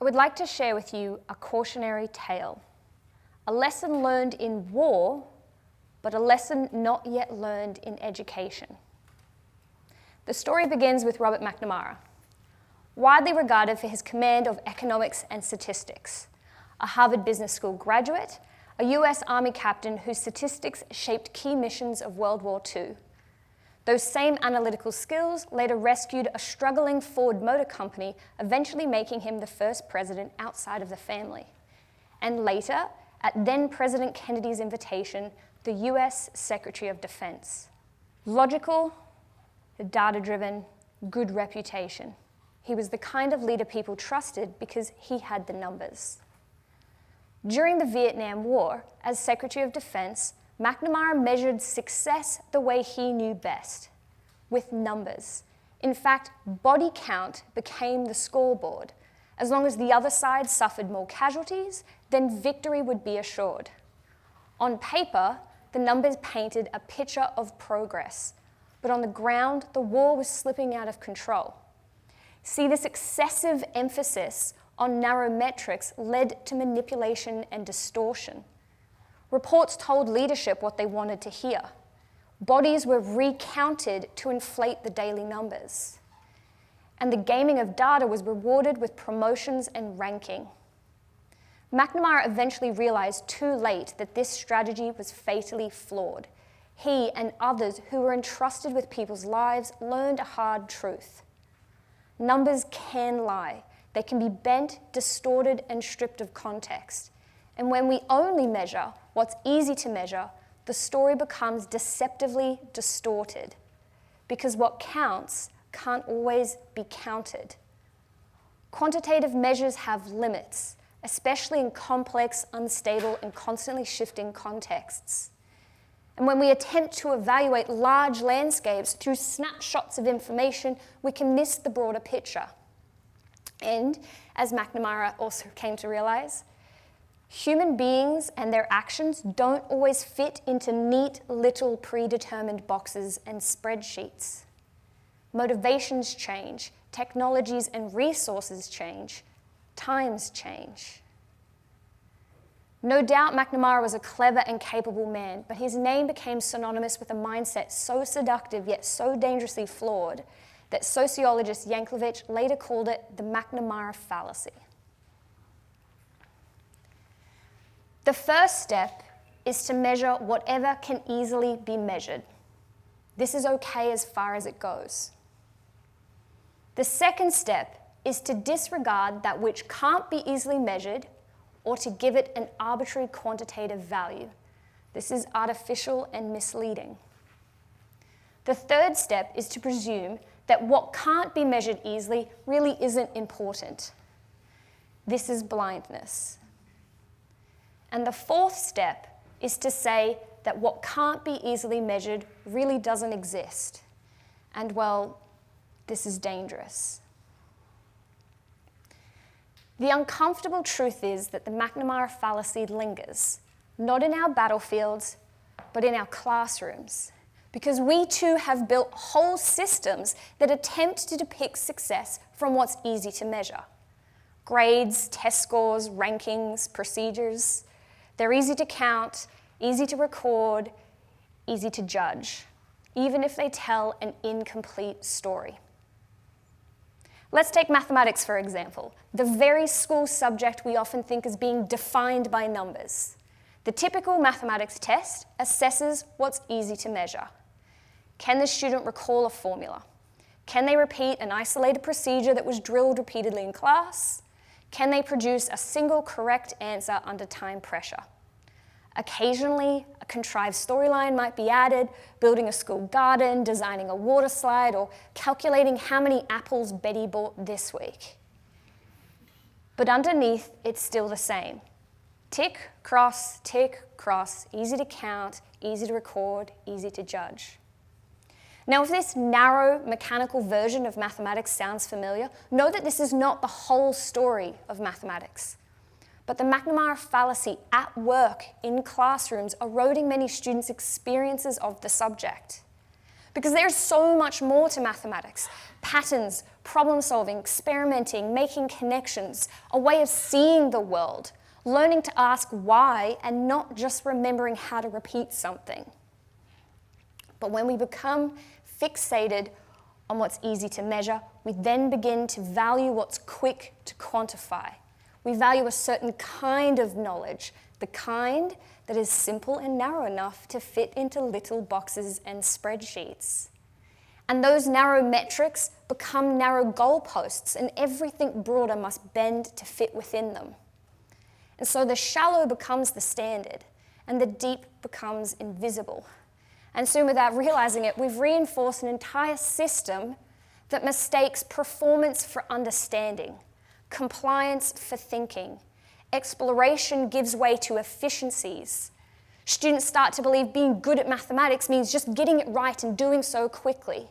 I would like to share with you a cautionary tale, a lesson learned in war, but a lesson not yet learned in education. The story begins with Robert McNamara, widely regarded for his command of economics and statistics, a Harvard Business School graduate, a US Army captain whose statistics shaped key missions of World War II. Those same analytical skills later rescued a struggling Ford Motor Company, eventually making him the first president outside of the family. And later, at then-President Kennedy's invitation, the US Secretary of Defense. Logical, data-driven, good reputation. He was the kind of leader people trusted because he had the numbers. During the Vietnam War, as Secretary of Defense, McNamara measured success the way he knew best, with numbers. In fact, body count became the scoreboard. As long as the other side suffered more casualties, then victory would be assured. On paper, the numbers painted a picture of progress, but on the ground, the war was slipping out of control. See, this excessive emphasis on narrow metrics led to manipulation and distortion. Reports told leadership what they wanted to hear. Bodies were recounted to inflate the daily numbers. And the gaming of data was rewarded with promotions and ranking. McNamara eventually realized too late that this strategy was fatally flawed. He and others who were entrusted with people's lives learned a hard truth. Numbers can lie. They can be bent, distorted, and stripped of context. And when we only measure what's easy to measure, the story becomes deceptively distorted, because what counts can't always be counted. Quantitative measures have limits, especially in complex, unstable, and constantly shifting contexts. And when we attempt to evaluate large landscapes through snapshots of information, we can miss the broader picture. And, as McNamara also came to realize, human beings and their actions don't always fit into neat little predetermined boxes and spreadsheets. Motivations change, technologies and resources change, times change. No doubt McNamara was a clever and capable man, but his name became synonymous with a mindset so seductive yet so dangerously flawed that sociologist Yanklevich later called it the McNamara fallacy. The first step is to measure whatever can easily be measured. This is okay as far as it goes. The second step is to disregard that which can't be easily measured or to give it an arbitrary quantitative value. This is artificial and misleading. The third step is to presume that what can't be measured easily really isn't important. This is blindness. And the fourth step is to say that what can't be easily measured really doesn't exist. And well, this is dangerous. The uncomfortable truth is that the McNamara fallacy lingers, not in our battlefields, but in our classrooms. Because we too have built whole systems that attempt to depict success from what's easy to measure. Grades, test scores, rankings, procedures. They're easy to count, easy to record, easy to judge, even if they tell an incomplete story. Let's take mathematics, for example, the very school subject we often think as being defined by numbers. The typical mathematics test assesses what's easy to measure. Can the student recall a formula? Can they repeat an isolated procedure that was drilled repeatedly in class? Can they produce a single correct answer under time pressure? Occasionally, a contrived storyline might be added, building a school garden, designing a water slide, or calculating how many apples Betty bought this week. But underneath, it's still the same. Tick, cross, easy to count, easy to record, easy to judge. Now, if this narrow, mechanical version of mathematics sounds familiar, know that this is not the whole story of mathematics, but the McNamara fallacy at work in classrooms, eroding many students' experiences of the subject. Because there's so much more to mathematics. Patterns, problem solving, experimenting, making connections, a way of seeing the world, learning to ask why and not just remembering how to repeat something. But when we become fixated on what's easy to measure, we then begin to value what's quick to quantify. We value a certain kind of knowledge, the kind that is simple and narrow enough to fit into little boxes and spreadsheets. And those narrow metrics become narrow goalposts, and everything broader must bend to fit within them. And so the shallow becomes the standard, and the deep becomes invisible. And soon, without realizing it, we've reinforced an entire system that mistakes performance for understanding, compliance for thinking. Exploration gives way to efficiencies. Students start to believe being good at mathematics means just getting it right and doing so quickly.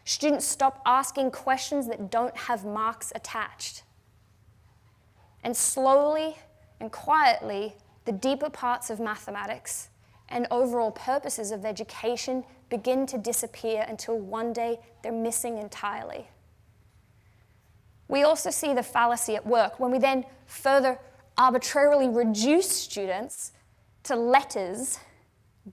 Students stop asking questions that don't have marks attached. And slowly and quietly, the deeper parts of mathematics and overall purposes of education begin to disappear until one day they're missing entirely. We also see the fallacy at work when we then further arbitrarily reduce students to letters,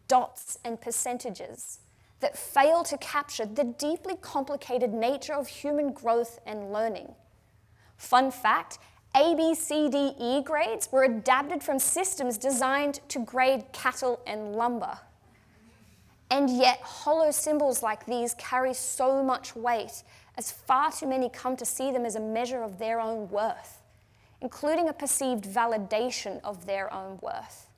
dots, and percentages that fail to capture the deeply complicated nature of human growth and learning. Fun fact, A, B, C, D, E grades were adapted from systems designed to grade cattle and lumber. And yet, hollow symbols like these carry so much weight, as far too many come to see them as a measure of their own worth, including a perceived validation of their own worth.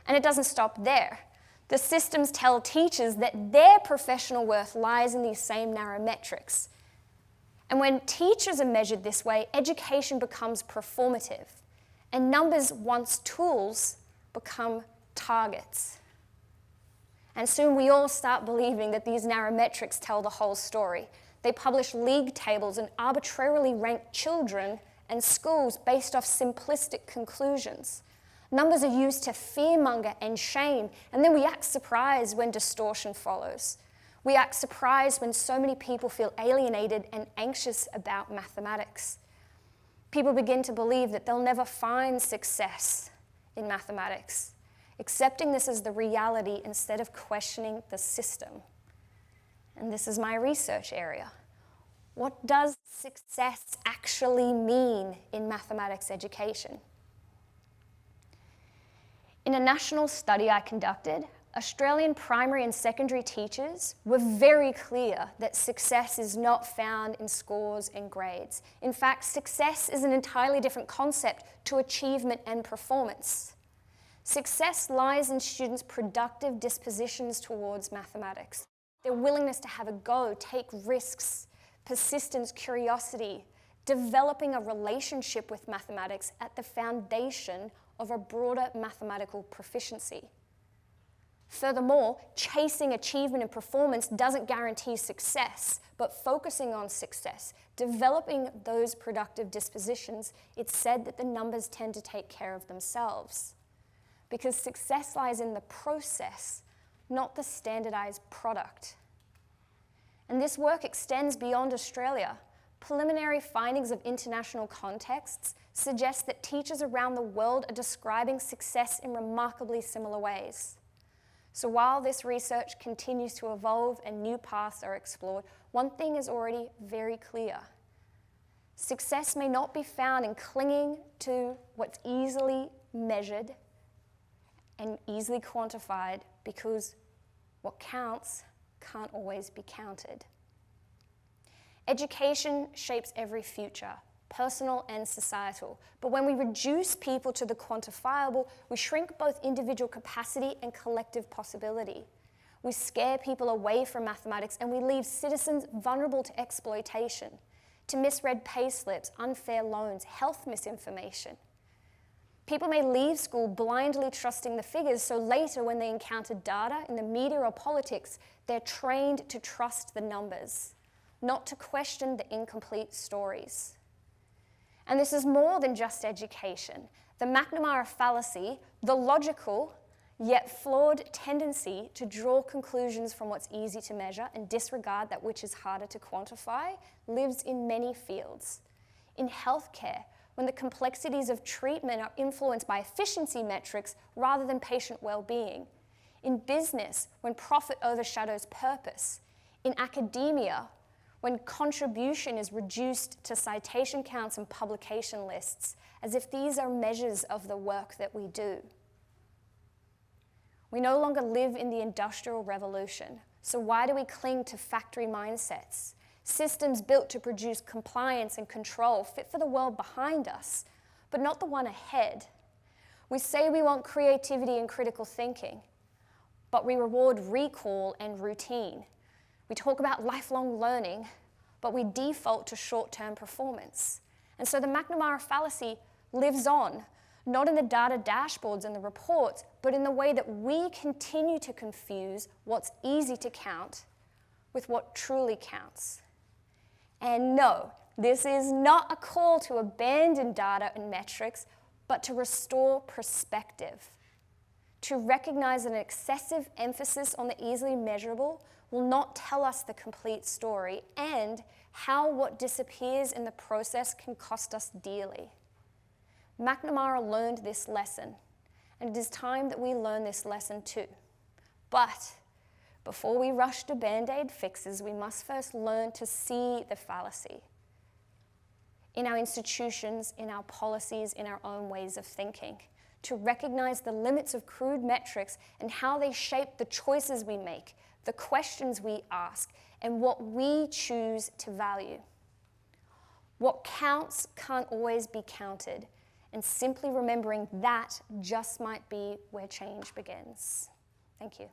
And it doesn't stop there. The systems tell teachers that their professional worth lies in these same narrow metrics. And when teachers are measured this way, education becomes performative, and numbers, once tools, become targets. And soon we all start believing that these narrow metrics tell the whole story. They publish league tables and arbitrarily rank children and schools based off simplistic conclusions. Numbers are used to fearmonger and shame, and then we act surprised when distortion follows. We act surprised when so many people feel alienated and anxious about mathematics. People begin to believe that they'll never find success in mathematics, accepting this as the reality instead of questioning the system. And this is my research area. What does success actually mean in mathematics education? In a national study I conducted, Australian primary and secondary teachers were very clear that success is not found in scores and grades. In fact, success is an entirely different concept to achievement and performance. Success lies in students' productive dispositions towards mathematics, their willingness to have a go, take risks, persistence, curiosity, developing a relationship with mathematics at the foundation of a broader mathematical proficiency. Furthermore, chasing achievement and performance doesn't guarantee success, but focusing on success, developing those productive dispositions, it's said that the numbers tend to take care of themselves. Because success lies in the process, not the standardized product. And this work extends beyond Australia. Preliminary findings of international contexts suggest that teachers around the world are describing success in remarkably similar ways. So while this research continues to evolve and new paths are explored, one thing is already very clear. Success may not be found in clinging to what's easily measured and easily quantified, because what counts can't always be counted. Education shapes every future, personal and societal. But when we reduce people to the quantifiable, we shrink both individual capacity and collective possibility. We scare people away from mathematics, and we leave citizens vulnerable to exploitation, to misread pay slips, unfair loans, health misinformation. People may leave school blindly trusting the figures, so later when they encounter data in the media or politics, they're trained to trust the numbers, not to question the incomplete stories. And this is more than just education. The McNamara fallacy, the logical yet flawed tendency to draw conclusions from what's easy to measure and disregard that which is harder to quantify lives in many fields. In healthcare, when the complexities of treatment are influenced by efficiency metrics rather than patient well-being. In business, when profit overshadows purpose. In academia, when contribution is reduced to citation counts and publication lists, as if these are measures of the work that we do. We no longer live in the Industrial Revolution, so why do we cling to factory mindsets? Systems built to produce compliance and control fit for the world behind us, but not the one ahead. We say we want creativity and critical thinking, but we reward recall and routine. We talk about lifelong learning, but we default to short-term performance. And so the McNamara fallacy lives on, not in the data dashboards and the reports, but in the way that we continue to confuse what's easy to count with what truly counts. And no, this is not a call to abandon data and metrics, but to restore perspective. To recognize that an excessive emphasis on the easily measurable will not tell us the complete story and how what disappears in the process can cost us dearly. McNamara learned this lesson, and it is time that we learn this lesson too. But before we rush to Band-Aid fixes, we must first learn to see the fallacy in our institutions, in our policies, in our own ways of thinking, to recognize the limits of crude metrics and how they shape the choices we make, the questions we ask, and what we choose to value. What counts can't always be counted, and simply remembering that just might be where change begins. Thank you.